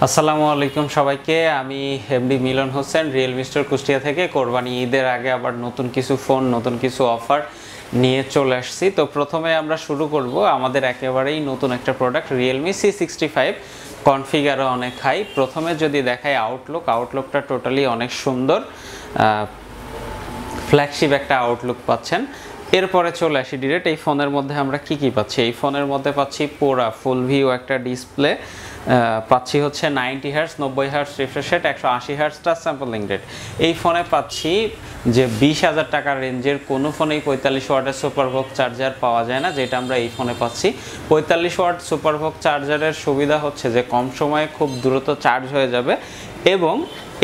আসসালামু আলাইকুম সবাইকে। আমি এমডি মিলন হোসেন, রিয়েলমি স্টোর কুষ্টিয়া থেকে। কোরবানি ঈদের আগে আবার নতুন কিছু ফোন, নতুন কিছু অফার নিয়ে চলে আসছি। তো প্রথমে আমরা শুরু করব আমাদের একেবারেই নতুন একটা প্রোডাক্ট, রিয়েলমি C65। কনফিগারও অনেক হাই। প্রথমে যদি দেখাই আউটলুকটা টোটালি অনেক সুন্দর, ফ্ল্যাগশিপ একটা আউটলুক পাচ্ছেন। এরপরে চলে আসি ডিরেক্ট এই ফোনের মধ্যে আমরা কি পাচ্ছি। এই ফোনের মধ্যে পাচ্ছি পুরা ফুল ভিউ একটা ডিসপ্লে, পাচ্ছি হচ্ছে 90 hertz, 90 hertz refresh rate, 180 hertz touch sampling rate. এই ফোনে পাচ্ছি যে 20,000 টাকার রেঞ্জের কোনো ফোনেই 45 ওয়াটের সুপারভোগ চার্জার পাওয়া যায় না, যেটা আমরা এই ফোনে পাচ্ছি। 45 ওয়াট সুপারভোগ চার্জারের সুবিধা হচ্ছে যে কম সময়ে খুব দ্রুত চার্জ হয়ে যাবে, এবং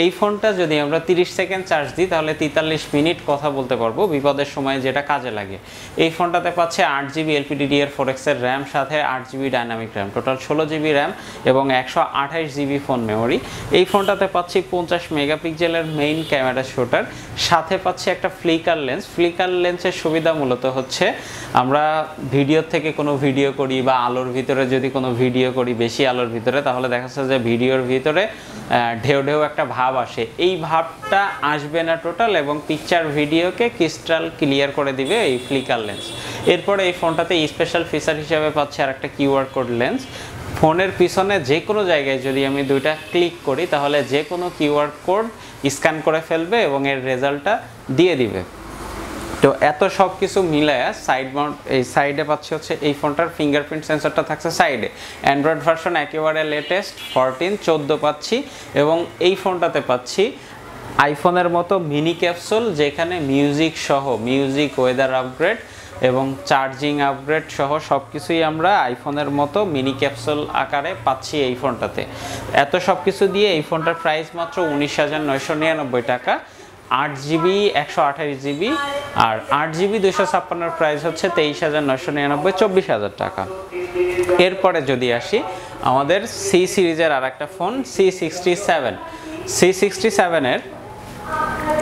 এই ফোনটা যদি আমরা 30 সেকেন্ড চার্জ দিই তাহলে 43 মিনিট কথা বলতে পারবো বিপদের সময়, যেটা কাজে লাগে। এই ফোনটাতে পাচ্ছে 8GB LPDDR4X এর র্যাম, সাথে 8GB dynamic RAM, total 16GB RAM এবং 128GB ফোন মেমোরি। এই ফোনটাতে পাচ্ছি 50 মেগাপিক্সেলের মেইন ক্যামেরা শুটার, সাথে পাচ্ছি একটা ফ্লিকার লেন্সের সুবিধা মূলত হচ্ছে আমরা ভিডিও থেকে কোনো ভিডিও করি বা আলোর ভিতরে যদি কোনো ভিডিও করি, বেশি আলোর ভিতরে, তাহলে দেখা যাচ্ছে যে ভিডিওর ভিতরে ঢেউ একটা ভাব আসে। এই ভাবটা আসবে না টোটাল, এবং পিকচার ভিডিওকে ক্রিস্টাল ক্লিয়ার করে দিবে এই ফ্লিকার লেন্স। এরপরে এই ফোনটাতে স্পেশাল ফিচার হিসেবে পাচ্ছি আর একটা কিউআর কোড লেন্স। ফোনের পিছনে যে কোনো জায়গায় যদি আমি দুইটা ক্লিক করি তাহলে যে কোনো কিউআর কোড স্ক্যান করে ফেলবে এবং এর রেজাল্টটা দিয়ে দিবে। তো এত সব কিছু মিলায়া সাইড মাউন্ট, এই সাইডে পাচ্ছি হচ্ছে এই ফোনটার ফিঙ্গারপ্রিন্ট সেন্সরটা থাকছে সাইডে। অ্যান্ড্রয়েড ভার্সন একেবারে লেটেস্ট 14 পাচ্ছি, এবং এই ফোনটাতে পাচ্ছি আইফোনের মতো মিনি ক্যাপসুল, যেখানে মিউজিক সহ, মিউজিক, ওয়েদার আপগ্রেড এবং চার্জিং আপগ্রেড সহ সব কিছুই আমরা আইফোনের মতো মিনি ক্যাপসুল আকারে পাচ্ছি এই ফোনটাতে। এত সব কিছু দিয়ে এই ফোনটার প্রাইস মাত্র 19,999 টাকা। 8GB 128GB আর 8GB 256 প্রাইস হচ্ছে 23,999, 24,000 টাকা। এরপরে যদি আসি আমাদের সি সিরিজের আর একটা ফোন C67 এর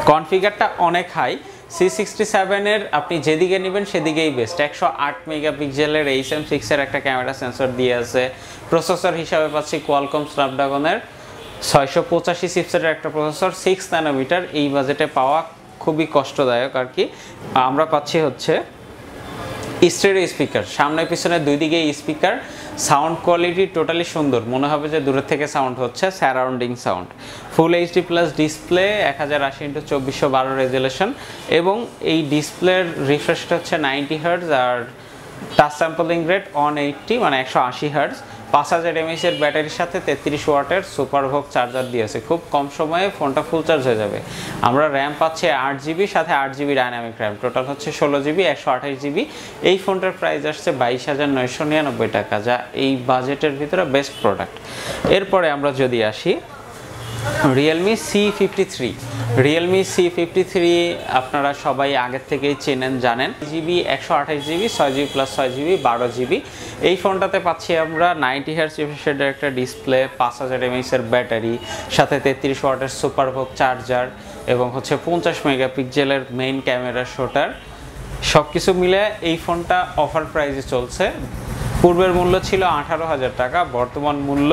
কনফিগারটা অনেক হাই। C67 এর আপনি যেদিকে নেবেন সেদিকেই বেস্ট। 108 মেগাপিক্সেলের HM6 এর একটা ক্যামেরা সেন্সর দিয়ে আছে। প্রসেসর হিসাবে পাচ্ছি কোয়ালকম স্ন্যাপড্রাগনের 685 চিপসেটের একটা প্রসেসর, 6 ন্যানোমিটার। এই বাজেটে পাওয়া খুবই কষ্টদায়ক আর কি। আমরা পাচ্ছি হচ্ছে স্টেরিও স্পিকার, সামনে পিছনে দুই দিকে স্পিকার। সাউন্ড কোয়ালিটি টোটালি সুন্দর, মনে হবে যে দূরের থেকে সাউন্ড হচ্ছে, সারাউন্ডিং সাউন্ড। ফুল HD plus display, 1080x2412 resolution, এবং এই ডিসপ্লের রিফ্রেশটা হচ্ছে 90 হার্টজ, আর টাচ স্যাম্পলিং রেট 180 মানে 180 হার্টজ। 5000 mAh এর ব্যাটারির সাথে 33 ওয়াটের সুপারভোগ চার্জার দিয়েছে। খুব কম সময়ে ফোনটা ফুল চার্জ হয়ে যাবে। আমরা র্যাম পাচ্ছি 8GB, সাথে 8GB ডাইনামিক র্যাম, টোটাল হচ্ছে 16GB 128GB। এই ফোনটার প্রাইস আসছে 22,999 টাকা, যা এই বাজেটের ভিতরে বেস্ট প্রোডাক্ট। এরপরে আমরা যদি আসি রিয়েলমি C53 আপনারা সবাই আগের থেকেই চেনেন, জানেন। GB 128GB, 6GB plus 6GB, 12GB। এই ফোনটাতে পাচ্ছি আমরা 90 হার্টজ রিফ্রেশের একটা ডিসপ্লে, 5000 mAh এর ব্যাটারি, সাথে 33 ওয়াটের সুপারভোগ চার্জার, এবং হচ্ছে 50 মেগাপিক্সেলের মেইন ক্যামেরা শুটার। সব কিছু মিলে এই ফোনটা অফার প্রাইসে চলছে। পূর্বের মূল্য ছিল 18,000 টাকা, বর্তমান মূল্য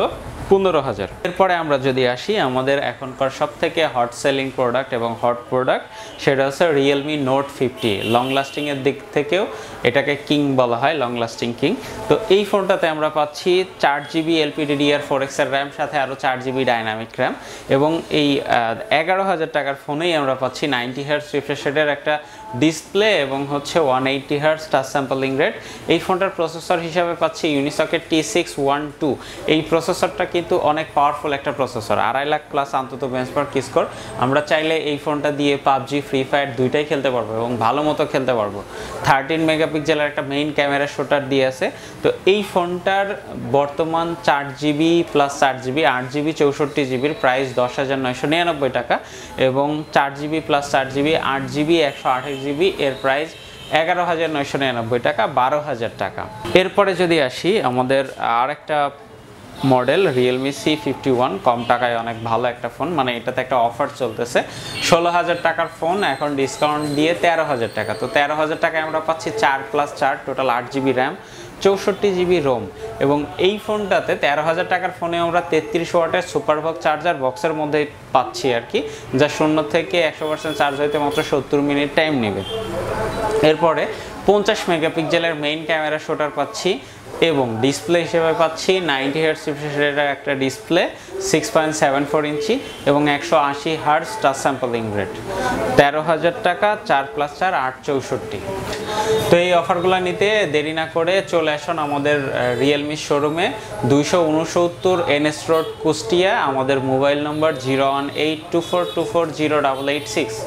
15,000। এরপরে আমরা যদি আসি আমাদের এখনকার সব থেকে হট সেলিং প্রোডাক্ট এবং হট প্রোডাক্ট, সেটা হচ্ছে রিয়েলমি নোট 50। লং লাস্টিংয়ের দিক থেকেও এটাকে কিং বলা হয়, লং লাস্টিং কিং। তো এই ফোনটাতে আমরা পাচ্ছি 4GB LPDDR4X এর র্যাম, সাথে আরও 4GB ডাইনামিক র্যাম, এবং এই 11,000 টাকার ফোনেই আমরা পাচ্ছি 90 হার্টজ রিফ্রেশ রেটের একটা ডিসপ্লে, এবং হচ্ছে 180 হার্টজ টাচ স্যাম্পলিং রেট। এই ফোনটার প্রসেসর হিসাবে পাচ্ছি ইউনিসকের T612। এই প্রসেসরটা কিন্তু অনেক পাওয়ারফুল একটা প্রসেসর, 2.5 লাখ প্লাস অন্তত বেঞ্চমার্ক স্কোর। আমরা চাইলে এই ফোনটা দিয়ে পাবজি, ফ্রি ফায়ার দুইটাই খেলতে পারবো এবং ভালো মতো খেলতে পারবো। 13 মেগাপিক্সেলের একটা মেইন ক্যামেরা শুটার দিয়ে আছে। তো এই ফোনটার বর্তমান 4GB plus 4GB 8GB 64GBর price 10,999 টাকা, এবং 4GB plus 4GB 8GB 128GB এর প্রাইস 11,999 টাকা, 12,000 টাকা। এরপরে যদি আসি আমাদের আরেকটা মডেল রিয়েলমি C51, কম টাকায় অনেক ভালো একটা ফোন, মানে এটাতে একটা অফার চলতেছে। 16,000 টাকার ফোন এখন ডিসকাউন্ট দিয়ে 13,000 টাকা। তো 13,000 টাকায় আমরা পাচ্ছি 4+4 total 8GB RAM, 64 GB ROM, এবং এই ফোনটাতে 13,000 টাকার ফোনে আমরা 33 ওয়াটের সুপারভক চার্জার বক্সের মধ্যে পাচ্ছি আর কি, যা 0 থেকে 100% চার্জ হইতে মাত্র 70 মিনিট টাইম নেবে। এরপরে 50 মেগাপিক্সেলের মেইন ক্যামেরা শুটার পাচ্ছি, এবং ডিসপ্লে হিসেবে পাচ্ছি 90 হার্টজ রিফ্রেশ রেটের একটা ডিসপ্লে, 6.74 ইঞ্চি এবং 180 হার্টজ টাচ স্যাম্পলিং রেট। 13,000 টাকা, 4+4 864। তো এই অফারগুলো নিতে দেরি না করে চলে আসুন আমাদের রিয়েলমি শোরুমে, 269 NS রোড, কুষ্টিয়া। আমাদের মোবাইল নম্বর 01824240886।